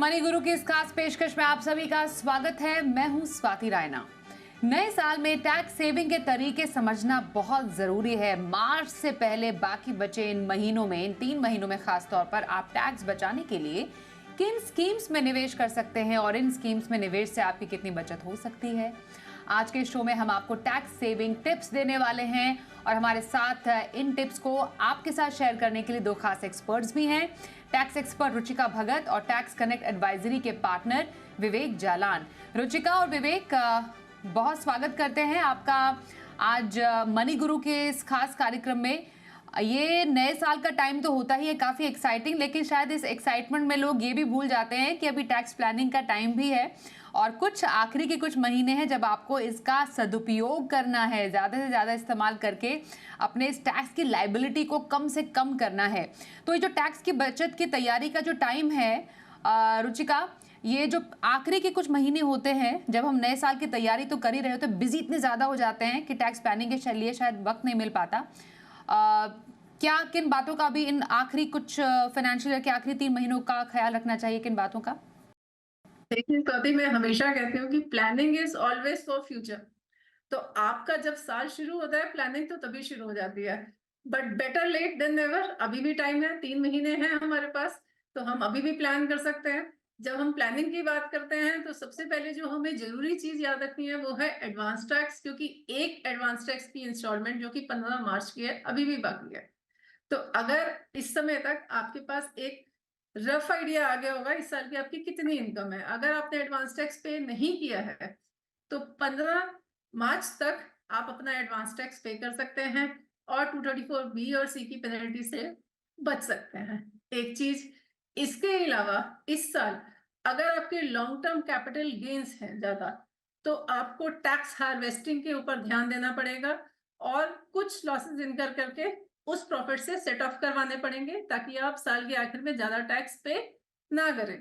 Money गुरु की इस खास पेशकश में आप सभी का स्वागत है। मैं हूं स्वाति रायना। नए साल में टैक्स सेविंग के तरीके समझना बहुत जरूरी है। मार्च से पहले बाकी बचे इन महीनों में, इन 3 महीनों में खास तौर पर आप टैक्स बचाने के लिए किन स्कीम्स में निवेश कर सकते हैं और इन स्कीम्स में निवेश से आपकी कितनी बचत हो सकती है। आज के शो में हम आपको टैक्स सेविंग टिप्स देने वाले हैं और हमारे साथ इन टिप्स को आपके साथ शेयर करने के लिए 2 खास एक्सपर्ट्स भी हैं। टैक्स एक्सपर्ट रुचिका भगत और टैक्स कनेक्ट एडवाइजरी के पार्टनर विवेक जालान। रुचिका और विवेक, बहुत स्वागत करते हैं आपका आज मनी गुरु के इस खास कार्यक्रम में। ये नए साल का टाइम तो होता ही है काफी एक्साइटिंग, लेकिन शायद इस एक्साइटमेंट में लोग ये भी भूल जाते हैं कि अभी टैक्स प्लानिंग का टाइम भी है और कुछ आखिरी के कुछ महीने हैं जब आपको इसका सदुपयोग करना है, ज़्यादा से ज़्यादा इस्तेमाल करके अपने इस टैक्स की लाइबिलिटी को कम से कम करना है। तो ये जो टैक्स की बचत की तैयारी का जो टाइम है रुचिका, ये जो आखिरी के कुछ महीने होते हैं जब हम नए साल की तैयारी तो कर ही रहे होते हैं, बिजी इतने ज़्यादा हो जाते हैं कि टैक्स प्लानिंग के लिए शायद वक्त नहीं मिल पाता। क्या किन बातों का भी इन आखिरी कुछ फाइनेंशियल ईयर के आखिरी 3 महीनों का ख्याल रखना चाहिए, किन बातों का? देखिए स्वाति, मैं हमेशा कहती हूँ कि planning is always for future. तो आपका जब साल शुरू होता है प्लानिंग तो तभी शुरू हो जाती है, but better late than never. अभी भी टाइम है, 3 महीने हैं हमारे पास, तो हम अभी भी प्लान कर सकते हैं। जब हम प्लानिंग की बात करते हैं तो सबसे पहले जो हमें जरूरी चीज याद रखनी है वो है एडवांस टैक्स, क्योंकि एक एडवांस टैक्स की इंस्टॉलमेंट जो कि 15 मार्च की है अभी भी बाकी है। तो अगर इस समय तक आपके पास एक रफ आइडिया आ गया होगा इस साल की आपकी कितनी इनकम है, अगर आपने एडवांस टैक्स पे नहीं किया है तो 15 मार्च तक आप अपना एडवांस टैक्स पे कर सकते हैं और 234 बी और सी की पेनल्टी से बच सकते हैं। एक चीज इसके अलावा, इस साल अगर आपके लॉन्ग टर्म कैपिटल गेन्स हैं ज्यादा तो आपको टैक्स हार्वेस्टिंग के ऊपर ध्यान देना पड़ेगा और कुछ लॉसेस इनकर करके उस प्रॉफिट से सेट ऑफ करवाने पड़ेंगे ताकि आप साल के आखिर में ज्यादा टैक्स पे ना करें।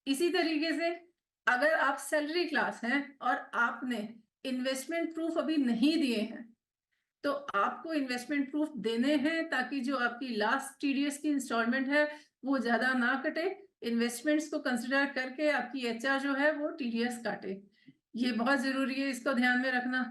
इसी तरीके से अगर आप सैलरी क्लास हैं और आपने इन्वेस्टमेंट प्रूफ अभी नहीं दिए हैं तो आपको इन्वेस्टमेंट प्रूफ देने हैं ताकि जो आपकी लास्ट टीडीएस की इंस्टॉलमेंट है वो ज्यादा ना कटे। इन्वेस्टमेंट्स को कंसिडर करके आपकी एचआर जो है वो टीडीएस काटे, ये बहुत जरूरी है, इसको ध्यान में रखना।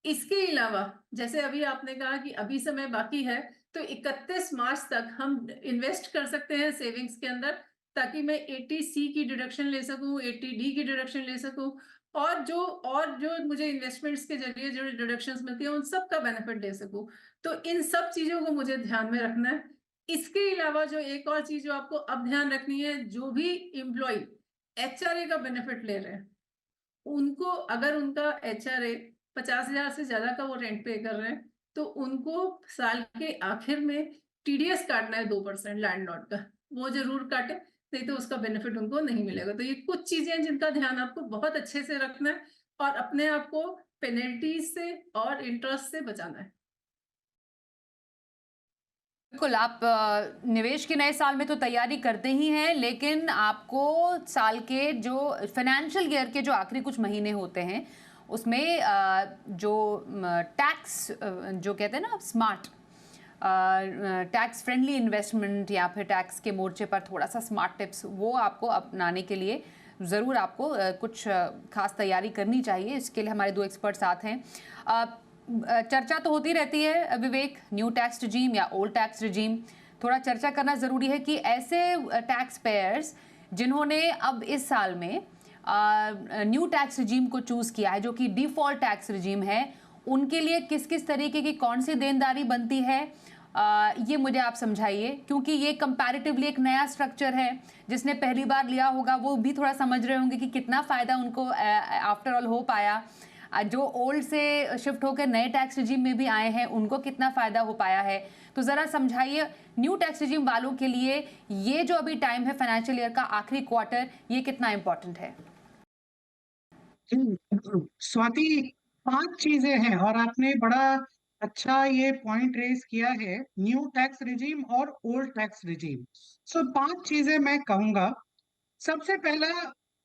इसके अलावा जैसे अभी आपने कहा कि अभी समय बाकी है, तो 31 मार्च तक हम इन्वेस्ट कर सकते हैं सेविंग्स के अंदर ताकि मैं 80C की डिडक्शन ले सकूं, 80D की डिडक्शन ले सकूं और जो मुझे इन्वेस्टमेंट्स के जरिए जो डिडक्शंस मिलती है उन सब का बेनिफिट ले सकूं। तो इन सब चीजों को मुझे ध्यान में रखना है। इसके अलावा जो एक और चीज जो आपको अब ध्यान रखनी है, जो भी एम्प्लॉय एचआरए का बेनिफिट ले रहे हैं उनको, अगर उनका एचआरए 50,000 से ज्यादा का वो रेंट पे कर रहे हैं तो उनको साल के आखिर में टीडीएस काटना है 2% लैंडलॉर्ड का, वो जरूर काटे, नहीं तो उसका बेनिफिट उनको नहीं मिलेगा। तो ये कुछ चीजें हैं जिनका ध्यान आपको बहुत अच्छे से रखना है और अपने आप को पेनल्टीज से और इंटरेस्ट से बचाना है। बिल्कुल, आप निवेश के नए साल में तो तैयारी करते ही हैं, लेकिन आपको साल के जो फाइनेंशियल ईयर के जो आखिरी कुछ महीने होते हैं उसमें जो टैक्स जो कहते हैं ना स्मार्ट टैक्स फ्रेंडली इन्वेस्टमेंट या फिर टैक्स के मोर्चे पर थोड़ा सा स्मार्ट टिप्स वो आपको अपनाने के लिए ज़रूर आपको कुछ खास तैयारी करनी चाहिए। इसके लिए हमारे 2 एक्सपर्ट साथ हैं। चर्चा तो होती रहती है विवेक, न्यू टैक्स रिजीम या ओल्ड टैक्स रिजीम। थोड़ा चर्चा करना ज़रूरी है कि ऐसे टैक्स पेयर्स जिन्होंने अब इस साल में न्यू टैक्स रिजीम को चूज़ किया है जो कि डिफ़ॉल्ट टैक्स रिजीम है, उनके लिए किस किस तरीके की कौन सी देनदारी बनती है, ये मुझे आप समझाइए, क्योंकि ये कंपैरेटिवली एक नया स्ट्रक्चर है। जिसने पहली बार लिया होगा वो भी थोड़ा समझ रहे होंगे कि कितना फ़ायदा उनको आफ्टर ऑल हो पाया। जो ओल्ड से शिफ्ट होकर नए टैक्स रिजीम में भी आए हैं उनको कितना फ़ायदा हो पाया है। तो ज़रा समझाइए न्यू टैक्स रिजीम वालों के लिए ये जो अभी टाइम है फाइनेंशियल ईयर का आखिरी क्वार्टर, ये कितना इम्पोर्टेंट है? स्वाति, 5 चीजें हैं और आपने बड़ा अच्छा ये पॉइंट रेज किया है, न्यू टैक्स रिजीम और ओल्ड टैक्स रिजीम। सो 5 चीजें मैं कहूंगा। सबसे पहला,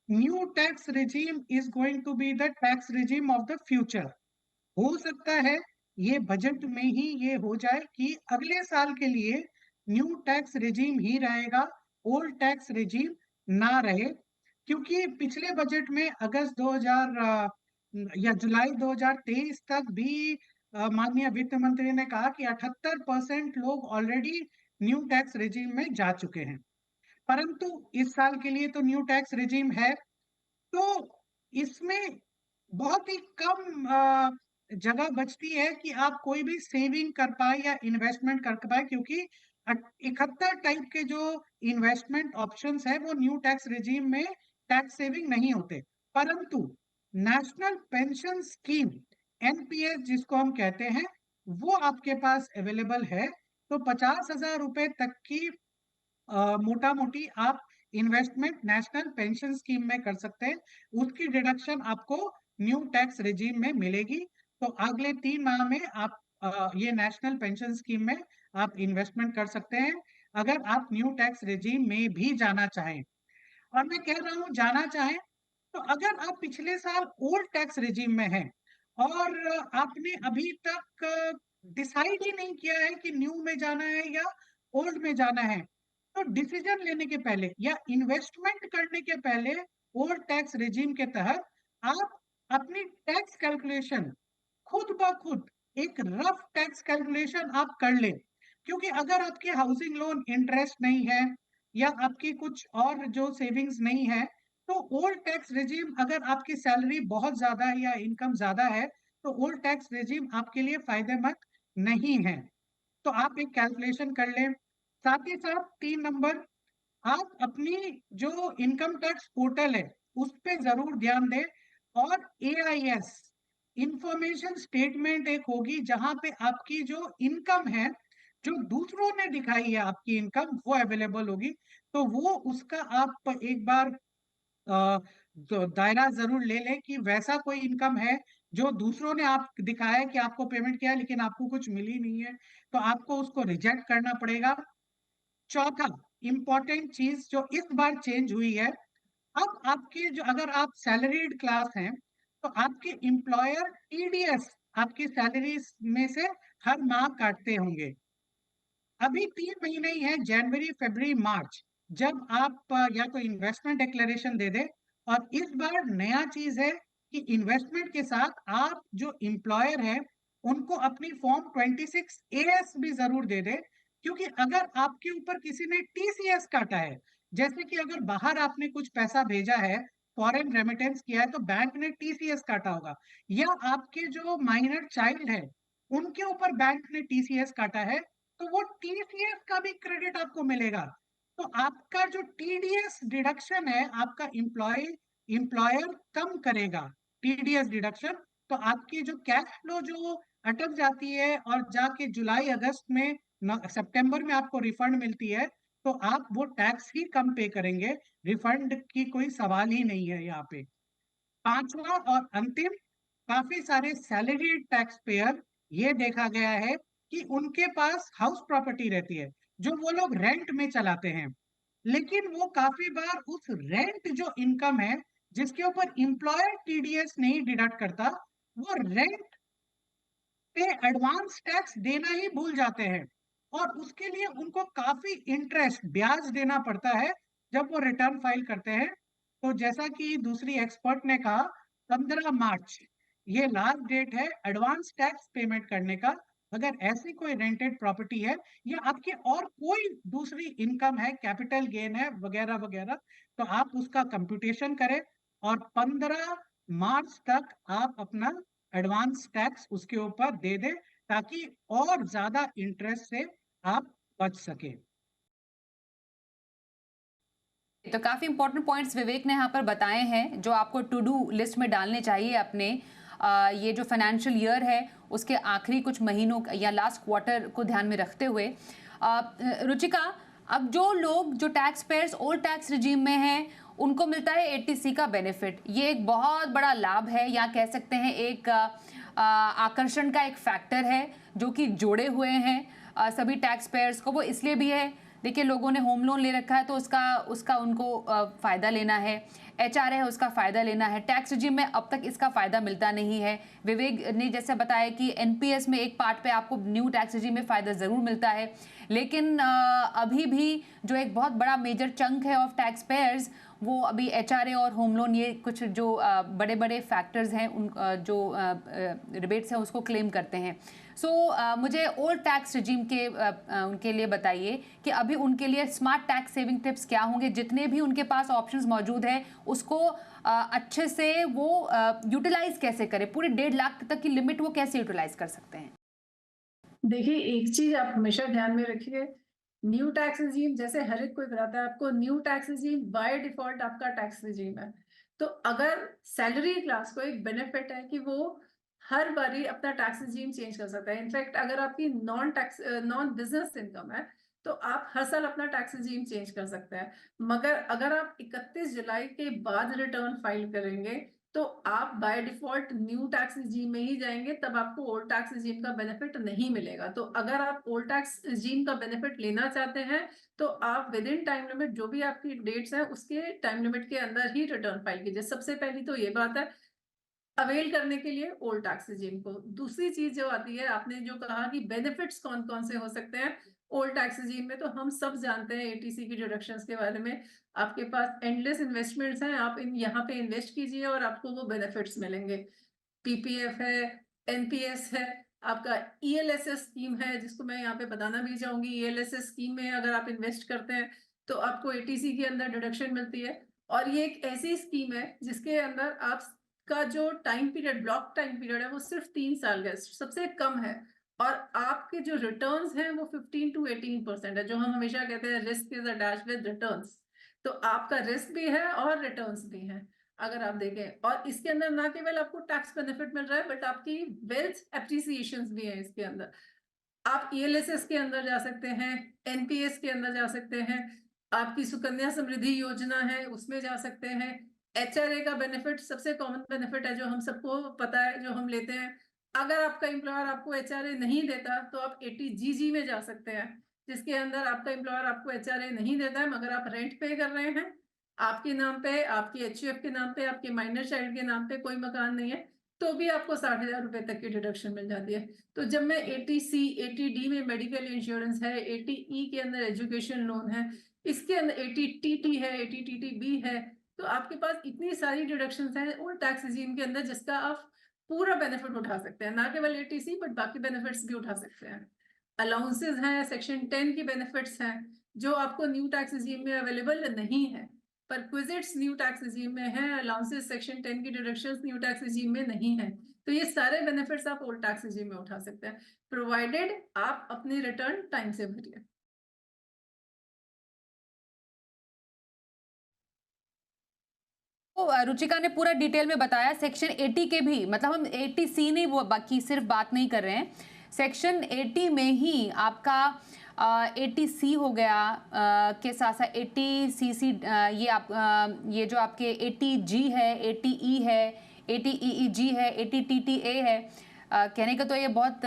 new tax regime is going to be the tax regime of the future. हो सकता है ये बजट में ही ये हो जाए कि अगले साल के लिए न्यू टैक्स रिजीम ही रहेगा, ओल्ड टैक्स रिजीम ना रहे। क्योंकि पिछले बजट में अगस्त 2000 या जुलाई 2023 तक भी माननीय वित्त मंत्री ने कहा कि 78% लोग ऑलरेडी न्यू टैक्स रिजीम में जा चुके हैं। परंतु इस साल के लिए तो न्यू टैक्स रिजीम है, तो इसमें बहुत ही कम जगह बचती है कि आप कोई भी सेविंग कर पाए या इन्वेस्टमेंट कर पाए, क्योंकि 71 टाइप के जो इन्वेस्टमेंट ऑप्शंस है वो न्यू टैक्स रिजीम में टैक्स सेविंग नहीं होते। परंतु नेशनल पेंशन स्कीम एनपीएस जिसको हम कहते हैं, वो आपके पास अवेलेबल है। तो 50,000 रुपए तक की मोटा मोटी आप इन्वेस्टमेंट नेशनल पेंशन स्कीम में कर सकते हैं। उसकी डिडक्शन आपको न्यू टैक्स रिजीम में मिलेगी। तो अगले 3 माह में आप ये नेशनल पेंशन स्कीम में आप इन्वेस्टमेंट कर सकते हैं, अगर आप न्यू टैक्स रिजीम में भी जाना चाहें। और मैं कह रहा हूँ जाना चाहें, तो अगर आप पिछले साल ओल्ड टैक्स रिजीम में हैं और आपने अभी तक डिसाइड ही नहीं किया है कि न्यू में जाना है या ओल्ड में जाना है, तो डिसीजन लेने के पहले या इन्वेस्टमेंट करने के पहले ओल्ड टैक्स रिजीम के तहत आप अपनी टैक्स कैलकुलेशन खुद ब खुद एक रफ टैक्स कैलकुलेशन आप कर लें। क्योंकि अगर आपके हाउसिंग लोन इंटरेस्ट नहीं है या आपकी कुछ और जो सेविंग्स नहीं है, तो ओल्ड टैक्स रिजीम, अगर आपकी सैलरी बहुत ज्यादा है या इनकम ज्यादा है, तो ओल्ड टैक्स रिजीम आपके लिए फायदेमंद नहीं है। तो आप एक कैलकुलेशन कर लें। साथ ही साथ 3 नंबर, आप अपनी जो इनकम टैक्स पोर्टल है उस पे जरूर ध्यान दें। और एआईएस इंफॉर्मेशन स्टेटमेंट एक होगी जहां पे आपकी जो इनकम है, जो दूसरों ने दिखाई है आपकी इनकम, वो अवेलेबल होगी। तो वो उसका आप एक बार जो दायरा जरूर ले लें कि वैसा कोई इनकम है जो दूसरों ने आप दिखाया है कि आपको पेमेंट किया है लेकिन आपको कुछ मिली नहीं है, तो आपको उसको रिजेक्ट करना पड़ेगा। चौथा इंपॉर्टेंट चीज जो इस बार चेंज हुई है, अब आपके जो, अगर आप सैलरीड क्लास हैं, तो आपके एम्प्लॉयर टीडीएस आपकी सैलरी में से हर माह काटते होंगे। अभी 3 महीने ही है, जनवरी फरवरी मार्च, जब आप या तो इन्वेस्टमेंट डिक्लेरेशन दे दें। और इस बार नया चीज है कि इन्वेस्टमेंट के साथ आप जो एम्प्लॉयर है उनको अपनी फॉर्म 26 AS भी जरूर दे दे। क्योंकि अगर आपके ऊपर किसी ने टीसीएस काटा है, जैसे कि अगर बाहर आपने कुछ पैसा भेजा है, फॉरेन रेमिटेंस किया है, तो बैंक ने टीसीएस काटा होगा, या आपके जो माइनर चाइल्ड है उनके ऊपर बैंक ने टीसीएस काटा है, तो वो टीसीएस का भी क्रेडिट आपको मिलेगा। तो आपका जो टीडीएस डिडक्शन है, आपका एम्प्लॉयर कम करेगा टीडीएस डिडक्शन। तो आपकी जो कैश फ्लो जो अटक जाती है और जाके जुलाई अगस्त में सितंबर में आपको रिफंड मिलती है, तो आप वो टैक्स ही कम पे करेंगे, रिफंड की कोई सवाल ही नहीं है यहाँ पे। पांचवा और अंतिम, काफी सारे सैलरी टैक्स पेयर, ये देखा गया है कि उनके पास हाउस प्रॉपर्टी रहती है जो वो लोग रेंट में चलाते हैं, लेकिन वो काफी बार उस रेंट जो इनकम है जिसके ऊपर एम्प्लॉयर टीडीएस नहीं डिडक्ट करता, वो रेंट पे एडवांस टैक्स देना ही भूल जाते हैं। और उसके लिए उनको काफी इंटरेस्ट ब्याज देना पड़ता है जब वो रिटर्न फाइल करते हैं। तो जैसा कि दूसरी एक्सपर्ट ने कहा, 15 मार्च ये लास्ट डेट है एडवांस टैक्स पेमेंट करने का। अगर ऐसी कोई रेंटेड प्रॉपर्टी है या आपकी और कोई दूसरी इनकम है, कैपिटल गेन है वगैरह वगैरह, तो आप उसका कंप्यूटेशन करें और 15 मार्च तक आप अपना एडवांस टैक्स उसके ऊपर दे दें, ताकि और ज्यादा इंटरेस्ट से आप बच सके। तो काफी इंपॉर्टेंट पॉइंट्स विवेक ने यहाँ पर बताए हैं जो आपको टू डू लिस्ट में डालने चाहिए अपने ये जो फाइनेंशियल ईयर है उसके आखिरी कुछ महीनों या लास्ट क्वार्टर को ध्यान में रखते हुए। रुचिका, अब जो लोग जो tax payers old tax regime में हैं उनको मिलता है 80C का बेनिफिट। ये एक बहुत बड़ा लाभ है या कह सकते हैं एक आकर्षण का एक फैक्टर है जो कि जोड़े हुए हैं सभी टैक्स पेयर्स को। वो इसलिए भी है, देखिए लोगों ने होम लोन ले रखा है तो उसका उनको फ़ायदा लेना है, एचआरए है उसका फ़ायदा लेना है। टैक्स रिजीम में अब तक इसका फ़ायदा मिलता नहीं है। विवेक ने जैसे बताया कि एनपीएस में एक पार्ट पे आपको न्यू टैक्स रिजीम में फ़ायदा ज़रूर मिलता है, लेकिन अभी भी जो एक बहुत बड़ा मेजर चंक है ऑफ टैक्स पेयर्स वो अभी एचआरए और होम लोन ये कुछ जो बड़े बड़े फैक्टर्स हैं उन जो रिबेट्स हैं उसको क्लेम करते हैं। सो मुझे ओल्ड टैक्स रिजीम के उनके लिए बताइए कि अभी उनके लिए स्मार्ट टैक्स सेविंग टिप्स क्या होंगे, जितने भी उनके पास ऑप्शंस मौजूद हैं उसको अच्छे से वो यूटिलाइज कैसे करें, पूरे 1.5 लाख तक की लिमिट वो कैसे यूटिलाइज कर सकते हैं? देखिए, एक चीज आप हमेशा ध्यान में रखिए, न्यू टैक्स रिजीम जैसे हर एक कोई बताता है आपको, new tax regime by default आपका टैक्स रिजीम है। तो अगर सैलरी क्लास को एक बेनिफिट है कि वो हर बारी अपना टैक्स रिजीम चेंज कर सकता है। इनफैक्ट अगर आपकी नॉन बिजनेस इनकम है तो आप हर साल अपना टैक्स रिजीम चेंज कर सकते हैं। मगर अगर आप 31 जुलाई के बाद रिटर्न फाइल करेंगे तो आप by default new tax regime में ही जाएंगे, तब आपको ओल्ड टैक्स रिजीम का बेनिफिट नहीं मिलेगा। तो अगर आप ओल्ड टैक्स रिजीम का बेनिफिट लेना चाहते हैं तो आप विद इन टाइम लिमिट, जो भी आपकी डेट्स हैं उसके टाइम लिमिट के अंदर ही रिटर्न फाइल कीजिए। सबसे पहली तो ये बात है अवेल करने के लिए ओल्ड टैक्स रिजीम को। दूसरी चीज जो आती है, आपने जो कहा कि बेनिफिट्स कौन कौन से हो सकते हैं ओल्ड टैक्स रिजीम में, तो हम सब जानते हैं एटीसी की डिडक्शंस के बारे में। आपके पास एंडलेस इन्वेस्टमेंट्स हैं, आप यहाँ पे इन्वेस्ट कीजिए और आपको वो बेनिफिट्स मिलेंगे। पीपीएफ है, एनपीएस है, आपका ईएलएसएस स्कीम है जिसको मैं यहाँ पे बताना भी चाहूंगी। ईएलएसएस स्कीम में अगर आप इन्वेस्ट करते हैं तो आपको एटीसी के अंदर डिडक्शन मिलती है। और ये एक ऐसी स्कीम है जिसके अंदर आप का जो time period, block time period है वो सिर्फ 3 साल का है, सबसे कम है। और आपके जो रिटर्न्स हैं वो 15 to 18% है। जो हम हमेशा कहते हैं risk is attached with returns, तो आपका रिस्क भी है और रिटर्न्स भी हैं अगर आप देखें। और इसके अंदर ना केवल आपको टैक्स बेनिफिट मिल रहा है बट आपकी वेल्थ एप्रिसिएशंस भी है इसके अंदर। आप ईएलएसएस के अंदर जा सकते हैं, एनपीएस के अंदर जा सकते हैं, आपकी सुकन्या समृद्धि योजना है उसमें जा सकते हैं। एचआरए का बेनिफिट सबसे कॉमन बेनिफिट है जो हम सबको पता है, जो हम लेते हैं। अगर आपका एम्प्लॉयर आपको एचआरए नहीं देता तो आप एटीजीजी में जा सकते हैं, जिसके अंदर आपका एम्प्लॉयर आपको एचआरए नहीं देता है मगर आप रेंट पे कर रहे हैं, आपके नाम पे, आपकी एचयूएफ के नाम पे, आपके माइनर चाइल्ड के नाम पे कोई मकान नहीं है, तो भी आपको 60,000 रुपए तक की डिडक्शन मिल जाती है। तो जब मैं एटीसी, एटीडी में मेडिकल इंश्योरेंस है, एटीई के अंदर एजुकेशन लोन है, इसके अंदर एटीटीटी है, एटीटीटीबी है, तो आपके पास इतनी सारी डिडक्शंस हैं ओल्ड टैक्स रिजीम के अंदर जिसका आप पूरा बेनिफिट उठा सकते हैं। ना केवल एटीसी बट बाकी बेनिफिट्स भी उठा सकते हैं। अलाउंसेस हैं, सेक्शन 10 की बेनिफिट्स हैं जो आपको न्यू टैक्स रिजीम में अवेलेबल नहीं है। परक्विजिट्स न्यू टैक्स रिजीम में है, अलाउंसेस सेक्शन 10 की डिडक्शंस न्यू टैक्स रिजीम में नहीं है। तो ये सारे बेनिफिट्स आप ओल्ड टैक्स रिजीम में उठा सकते हैं, प्रोवाइडेड आप अपनी रिटर्न टाइम से भरिए। तो रुचिका ने पूरा डिटेल में बताया। सेक्शन 80 के भी, मतलब हम 80C नहीं, वो बाकी सिर्फ बात नहीं कर रहे हैं, सेक्शन 80 में ही आपका 80C हो गया, के साथ साथ 80CC, ये आप ये जो आपके 80G है, 80E है, 80EEG है, 80TTA है। कहने का तो ये बहुत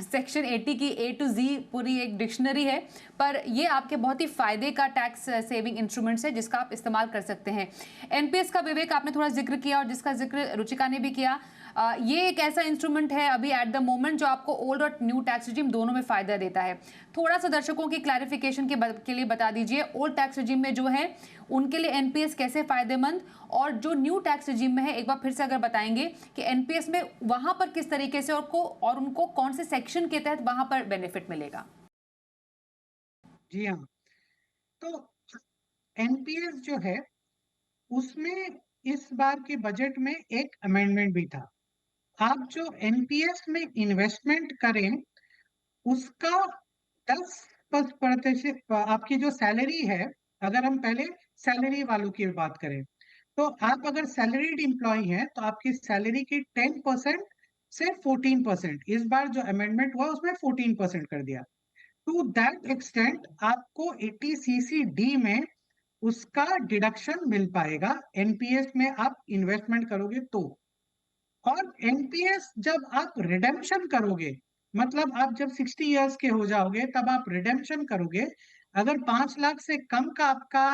सेक्शन 80 की A to Z पूरी एक डिक्शनरी है, पर ये आपके बहुत ही फायदे का टैक्स सेविंग इंस्ट्रूमेंट्स है जिसका आप इस्तेमाल कर सकते हैं। एनपीएस का विवेक आपने थोड़ा जिक्र किया और जिसका जिक्र रुचिका ने भी किया। ये एक ऐसा इंस्ट्रूमेंट है अभी एट द मोमेंट जो आपको ओल्ड और न्यू टैक्स रिजीम दोनों में फायदा देता है। थोड़ा सा दर्शकों की क्लैरिफिकेशन के लिए बता दीजिए, ओल्ड टैक्स रिजीम में जो है उनके लिए एनपीएस कैसे फायदेमंद, और जो न्यू टैक्स रिजीम में है एक बार फिर से अगर बताएंगे कि एनपीएस में वहां पर किस तरीके से और उनको कौन से सेक्शन के तहत वहां पर बेनिफिट मिलेगा। जी हाँ, तो एनपीएस जो है उसमें इस बार के बजट में एक अमेंडमेंट भी था। आप जो एनपीएस में इन्वेस्टमेंट करें उसका 10% आपकी जो सैलरी है, अगर हम पहले सैलरी वालों की बात करें, तो आप अगर सैलरीड एम्प्लॉय हैं तो आपकी सैलरी की 10% से 14%, इस बार जो अमेंडमेंट हुआ उसमें 14% कर दिया। टू दैट एक्सटेंट आपको 80CC-D में उसका डिडक्शन मिल पाएगा एनपीएस में आप इन्वेस्टमेंट करोगे तो। और एनपीएस जब आप रिडेम्पशन करोगे, मतलब आप जब 60 इयर्स के हो जाओगे तब आप रिडेम्पशन करोगे, अगर 5 लाख से कम का आपका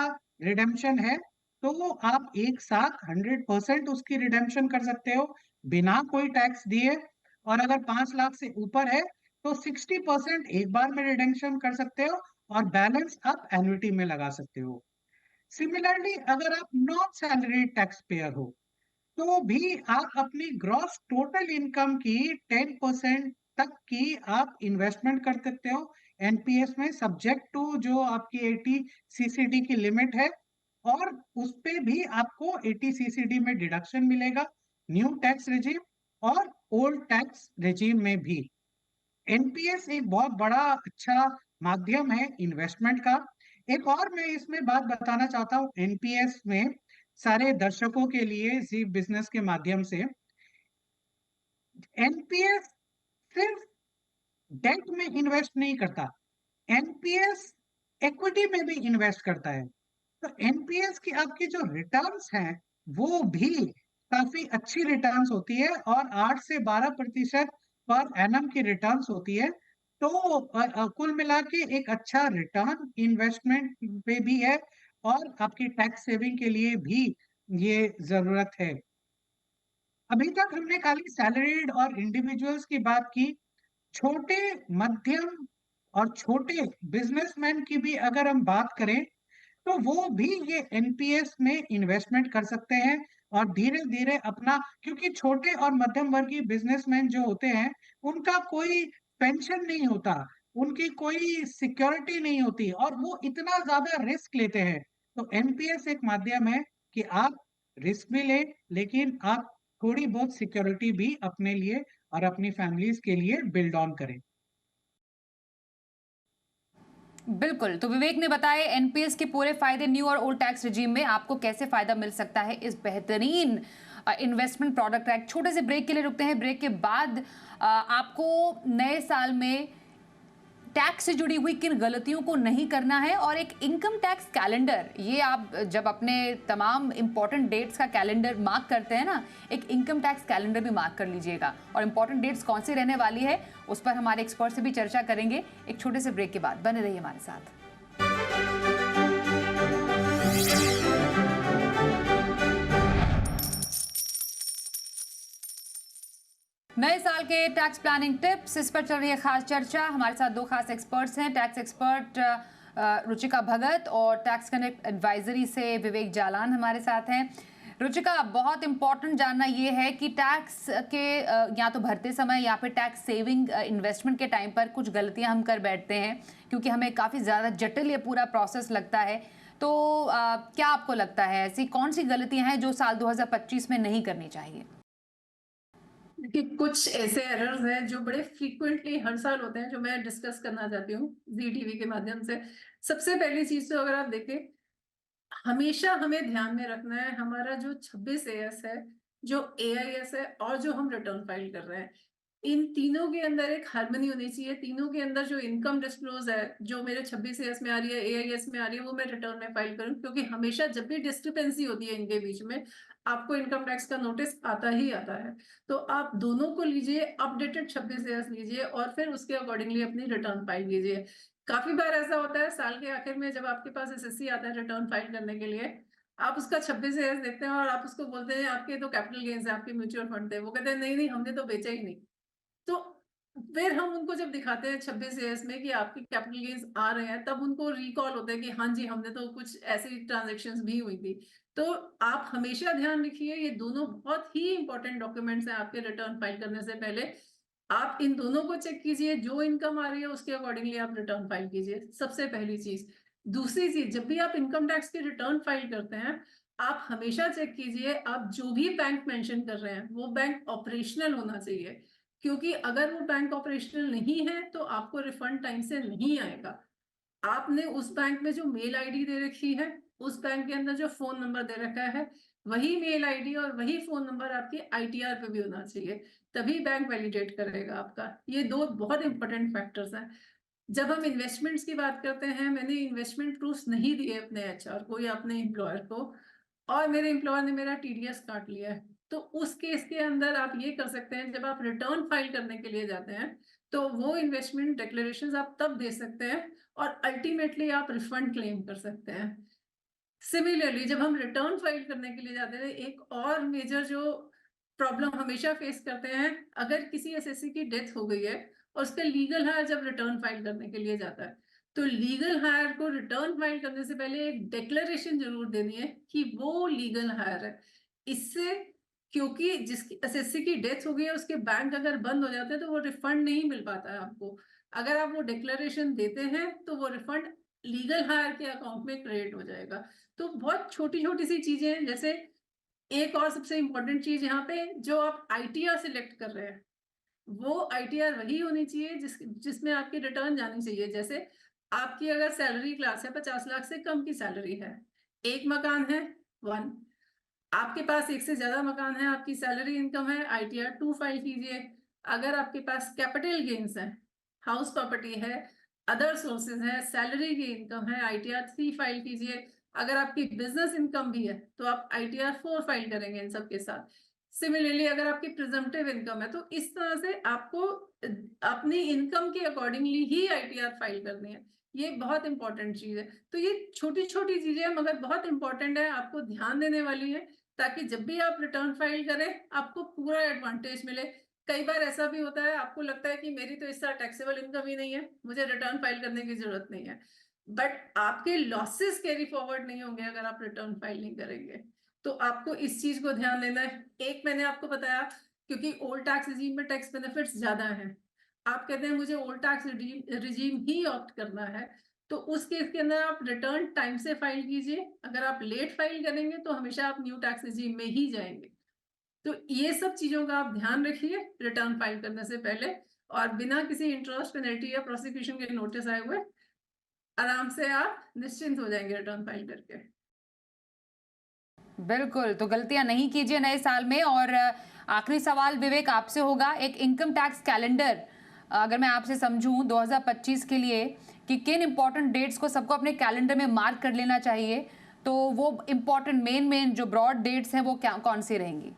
रिडेम्पशन है तो आप एक साथ 100% उसकी रिडेम्पशन कर सकते हो बिना कोई टैक्स दिए। और अगर 5 लाख से ऊपर है तो 60% एक बार में रिडेम्पशन कर सकते हो और बैलेंस आप एन्युटी में लगा सकते हो। सिमिलरली अगर आप नॉन सैलरीड टैक्स पेयर हो, तो भी आप अपनी ग्रॉस टोटल इनकम की 10% तक की आप इन्वेस्टमेंट कर सकते हो एनपीएस में, सब्जेक्ट टू जो आपकी 80 सीसीडी की लिमिट है, और उस पे भी आपको 80 सीसीडी में डिडक्शन मिलेगा, न्यू टैक्स रिजीम और ओल्ड टैक्स रिजीम में भी। एनपीएस एक बहुत बड़ा अच्छा माध्यम है इन्वेस्टमेंट का। एक और मैं इसमें बात बताना चाहता हूँ एनपीएस में सारे दर्शकों के लिए जी बिजनेस के माध्यम से, एनपीएस सिर्फ डेट में इन्वेस्ट नहीं करता, एनपीएस इक्विटी में भी इन्वेस्ट करता है। तो एनपीएस की आपकी जो रिटर्न्स हैं वो भी काफी अच्छी रिटर्न्स होती है, और 8 से 12% पर एनम की रिटर्न्स होती है। तो कुल मिला के एक अच्छा रिटर्न इन्वेस्टमेंट पे भी है, और आपकी टैक्स सेविंग के लिए भी ये जरूरत है। अभी तक हमने खाली सैलरीड और इंडिविजुअल्स की बात की। छोटे, मध्यम और छोटे बिजनेसमैन की भी अगर हम बात करें, तो वो भी ये एनपीएस में इन्वेस्टमेंट कर सकते हैं, और धीरे धीरे अपना, क्योंकि छोटे और मध्यम वर्गीय बिजनेसमैन जो होते हैं उनका कोई पेंशन नहीं होता, उनकी कोई सिक्योरिटी नहीं होती, और वो इतना ज्यादा रिस्क लेते हैं। तो एनपीएस एक माध्यम है कि आप रिस्क भी लें, लेकिन आप थोड़ी बहुत सिक्योरिटी भी अपने लिए और अपनी फैमिलीज के लिए बिल्ड ऑन करें। बिल्कुल, तो विवेक ने बताया एनपीएस के पूरे फायदे न्यू और ओल्ड टैक्स रिजीम में आपको कैसे फायदा मिल सकता है इस बेहतरीन इन्वेस्टमेंट प्रोडक्ट का। एक छोटे से ब्रेक के लिए रुकते हैं, ब्रेक के बाद आपको नए साल में टैक्स से जुड़ी हुई किन गलतियों को नहीं करना है, और एक इनकम टैक्स कैलेंडर, ये आप जब अपने तमाम इंपॉर्टेंट डेट्स का कैलेंडर मार्क करते हैं ना, एक इनकम टैक्स कैलेंडर भी मार्क कर लीजिएगा, और इंपॉर्टेंट डेट्स कौन सी रहने वाली है उस पर हमारे एक्सपर्ट से भी चर्चा करेंगे एक छोटे से ब्रेक के बाद। बने रहिए हमारे साथ। नए साल के टैक्स प्लानिंग टिप्स, इस पर चल रही है खास चर्चा। हमारे साथ दो खास एक्सपर्ट्स हैं, टैक्स एक्सपर्ट रुचिका भगत और टैक्स कनेक्ट एडवाइजरी से विवेक जालान हमारे साथ हैं। रुचिका, बहुत इंपॉर्टेंट जानना ये है कि टैक्स के या तो भरते समय या फिर टैक्स सेविंग इन्वेस्टमेंट के टाइम पर कुछ गलतियां हम कर बैठते हैं, क्योंकि हमें काफ़ी ज़्यादा जटिल ये पूरा प्रोसेस लगता है। तो क्या आपको लगता है ऐसी कौन सी गलतियां हैं जो साल 2025 में नहीं करनी चाहिए? देखिए, कुछ ऐसे एरर्स हैं जो बड़े फ्रीक्वेंटली हर साल होते हैं, जो मैं डिस्कस करना चाहती हूँ जी टीवी के माध्यम से। सबसे पहली चीज तो अगर आप देखें, हमेशा हमें ध्यान में रखना है हमारा जो 26 एएस है, जो एआईएस है, और जो हम रिटर्न फाइल कर रहे हैं, इन तीनों के अंदर एक हार्मनी होनी चाहिए। तीनों के अंदर जो इनकम डिस्क्लोज है, जो मेरे 26 एएस में आ रही है, एआईएस में आ रही है, वो मैं रिटर्न में फाइल करूं, क्योंकि हमेशा जब भी डिस्क्रिपेंसी होती है इनके बीच में, आपको इनकम टैक्स का नोटिस आता ही आता है। तो आप दोनों को लीजिए, अपडेटेड 26 एएस लीजिए, और फिर उसके अकॉर्डिंगली अपनी रिटर्न फाइल कीजिए। काफी बार ऐसा होता है साल के आखिर में जब आपके पास एसएससी आता है रिटर्न फाइल करने के लिए, आप उसका 26 एएस देखते हैं और आप उसको बोलते हैं आपके तो कैपिटल गेन्स है, आपके म्यूचुअल फंड थे। वो कहते हैं नहीं नहीं, हमने तो बेचा ही नहीं। तो फिर हम उनको जब दिखाते हैं 26 एएस में कि आपके कैपिटल गेन्स आ रहे हैं, तब उनको रिकॉल होता है कि हाँ जी, हमने तो कुछ ऐसी ट्रांजेक्शन्स भी हुई थी। तो आप हमेशा ध्यान रखिए, ये दोनों बहुत ही इंपॉर्टेंट डॉक्यूमेंट्स हैं आपके रिटर्न फाइल करने से पहले। आप इन दोनों को चेक कीजिए, जो इनकम आ रही है उसके अकॉर्डिंगली आप रिटर्न फाइल कीजिए, सबसे पहली चीज। दूसरी चीज, जब भी आप इनकम टैक्स की रिटर्न फाइल करते हैं, आप हमेशा चेक कीजिए आप जो भी बैंक मेंशन कर रहे हैं वो बैंक ऑपरेशनल होना चाहिए, क्योंकि अगर वो बैंक ऑपरेशनल नहीं है तो आपको रिफंड टाइम से नहीं आएगा। आपने उस बैंक में जो मेल आईडी दे रखी है, उस बैंक के अंदर जो फोन नंबर दे रखा है, वही मेल आईडी और वही फोन नंबर आपकी आईटीआर पे भी होना चाहिए, तभी बैंक वैलिडेट करेगा आपका। ये दो बहुत इंपॉर्टेंट फैक्टर्स हैं। जब हम इन्वेस्टमेंट्स की बात करते हैं, मैंने इन्वेस्टमेंट प्रूफ्स नहीं दिए अपने एचआर को या अपने एम्प्लॉयर को, और मेरे एम्प्लॉयर ने मेरा टीडीएस काट लिया है, तो उस केस के अंदर आप ये कर सकते हैं, जब आप रिटर्न फाइल करने के लिए जाते हैं, तो वो इन्वेस्टमेंट डिक्लेरेशंस आप तब दे सकते हैं, और अल्टीमेटली आप रिफंड क्लेम कर सकते हैं। सिमिलरली जब हम रिटर्न फाइल करने के लिए जाते हैं, एक और मेजर जो प्रॉब्लम हमेशा फेस करते हैं, अगर किसी एसएससी की डेथ हो गई है और उसका लीगल हायर जब रिटर्न फाइल करने के लिए जाता है, तो लीगल हायर को रिटर्न फाइल करने से पहले एक डिक्लेरेशन जरूर देनी है कि वो लीगल हायर है। इससे, क्योंकि जिसकी एसएससी की डेथ हो गई है उसके बैंक अगर बंद हो जाते हैं तो वो रिफंड नहीं मिल पाता है आपको। अगर आप वो डिक्लेरेशन देते हैं तो वो रिफंड लीगल हायर के अकाउंट में क्रेडिट हो जाएगा। तो बहुत छोटी छोटी सी चीजें हैं। जैसे एक और सबसे इंपॉर्टेंट चीज यहाँ पे, जो आप आईटीआर सिलेक्ट कर रहे हैं वो आईटीआर वही होनी चाहिए जिसमें आपकी रिटर्न जानी चाहिए। जैसे आपकी अगर सैलरी क्लास है 50 लाख से कम की सैलरी है, एक मकान है 1, आपके पास एक से ज्यादा मकान है, आपकी सैलरी इनकम है, आईटीआर 2 फाइल कीजिए। अगर आपके पास कैपिटल गेन्स है, हाउस प्रॉपर्टी है, अदर सोर्सेज है, सैलरी की इनकम है, आईटीआर 3 फाइल कीजिए। अगर आपकी बिजनेस इनकम भी है तो आप आईटीआर 4 फाइल करेंगे इन सब के साथ। सिमिलरली अगर आपकी प्रिजम्पटिव इनकम है तो इस तरह से आपको अपनी इनकम के अकॉर्डिंगली ही आईटीआर फाइल करनी है। ये बहुत इंपॉर्टेंट चीज है। तो ये छोटी छोटी चीजें हैं मगर बहुत इंपॉर्टेंट है, आपको ध्यान देने वाली है, ताकि जब भी आप रिटर्न फाइल करें आपको पूरा एडवांटेज मिले। कई बार ऐसा भी होता है, आपको लगता है कि मेरी तो इस साल टैक्सेबल इनकम ही नहीं है, मुझे रिटर्न फाइल करने की जरूरत नहीं है, बट आपके लॉसेस कैरी फॉरवर्ड नहीं होंगे अगर आप रिटर्न फाइल नहीं करेंगे। तो आपको इस चीज को ध्यान देना है। एक मैंने आपको बताया, क्योंकि ओल्ड टैक्स रिजीम में टैक्स बेनिफिट्स ज्यादा हैं, आप कहते हैं मुझे ओल्ड टैक्स रिजीम ही ऑप्ट करना है, तो उस केस के अंदर आप रिटर्न टाइम से फाइल कीजिए। अगर आप लेट फाइल करेंगे तो हमेशा आप न्यू टैक्स रिजीम में ही जाएंगे। तो ये सब चीजों का आप ध्यान रखिए रिटर्न फाइल करने से पहले, और बिना किसी इंटरेस्ट, पेनल्टी या प्रोसिक्यूशन के नोटिस आए हुए आराम से आप निश्चिंत हो जाएंगे रिटर्न फाइल करके। बिल्कुल, तो गलतियां नहीं कीजिए नए साल में। और आखिरी सवाल विवेक आपसे होगा, एक इनकम टैक्स कैलेंडर अगर मैं आपसे समझूं 2025 के लिए कि किन इंपॉर्टेंट डेट्स को सबको अपने कैलेंडर में मार्क कर लेना चाहिए, तो वो इंपॉर्टेंट मेन जो ब्रॉड डेट्स हैं वो क्या कौन सी रहेंगी?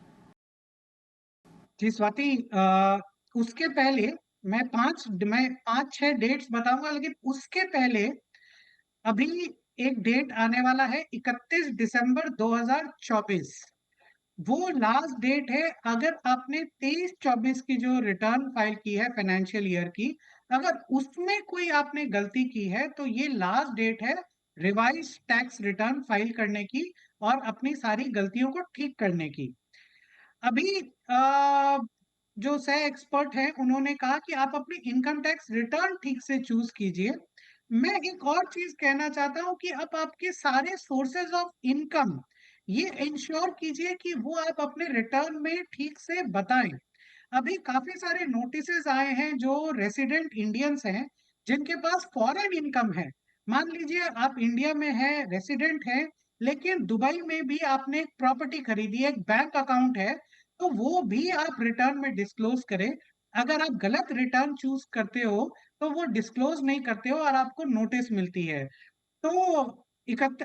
जी स्वाति, उसके पहले मैं 5-6 डेट्स बताऊंगा, लेकिन उसके पहले अभी एक डेट आने वाला है 31 दिसंबर 2024। वो लास्ट डेट है। अगर आपने 23-24 की जो रिटर्न फाइल की है फाइनेंशियल ईयर की, अगर उसमें कोई आपने गलती की है तो ये लास्ट डेट है रिवाइज टैक्स रिटर्न फाइल करने की और अपनी सारी गलतियों को ठीक करने की। अभी जो सह एक्सपर्ट हैं उन्होंने कहा कि आप अपनी इनकम टैक्स रिटर्न ठीक से चूज कीजिए। मैं एक और चीज कहना चाहता हूँ कि अब आपके सारे सोर्सेज ऑफ इनकम ये इंश्योर कीजिए कि वो आप अपने रिटर्न में ठीक से बताएं। अभी काफी सारे नोटिसेस आए हैं जो रेसिडेंट इंडियंस हैं जिनके पास फॉरेन इनकम है। मान लीजिए आप इंडिया में है, रेसिडेंट है, लेकिन दुबई में भी आपने एक प्रॉपर्टी खरीदी है, एक बैंक अकाउंट है, तो वो भी आप रिटर्न में डिस्क्लोज करें। अगर आप गलत रिटर्न चूज करते हो तो वो डिस्क्लोज नहीं करते हो और आपको नोटिस मिलती है। तो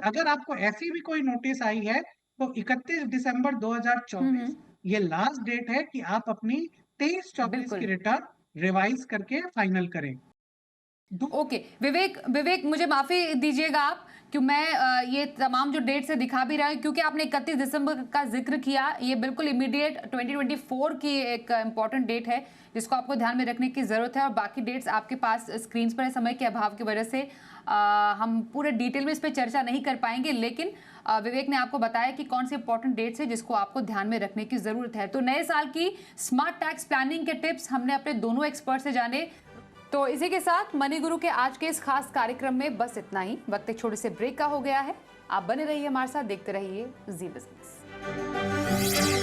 अगर आपको ऐसी भी कोई नोटिस आई है तो 31 दिसंबर 2024 ये लास्ट डेट है कि आप अपनी 23-24 की बिल्कुल। रिटर्न रिवाइज करके फाइनल करें। ओके विवेक मुझे माफी दीजिएगा आप कि मैं ये तमाम जो डेट्स है दिखा भी रहा हूं, क्योंकि आपने 31 दिसंबर का जिक्र किया। ये बिल्कुल इमीडिएट 2024 की एक इंपॉर्टेंट डेट है जिसको आपको ध्यान में रखने की जरूरत है, और बाकी डेट्स आपके पास स्क्रीन पर है। समय के अभाव की वजह से हम पूरे डिटेल में इस पर चर्चा नहीं कर पाएंगे, लेकिन विवेक ने आपको बताया कि कौन से इंपॉर्टेंट डेट्स है जिसको आपको ध्यान में रखने की जरूरत है। तो नए साल की स्मार्ट टैक्स प्लानिंग के टिप्स हमने अपने दोनों एक्सपर्ट से जाने। तो इसी के साथ मनी गुरु के आज के इस खास कार्यक्रम में बस इतना ही। वक्त एक छोटे से ब्रेक का हो गया है। आप बने रहिए हमारे साथ, देखते रहिए जी बिजनेस।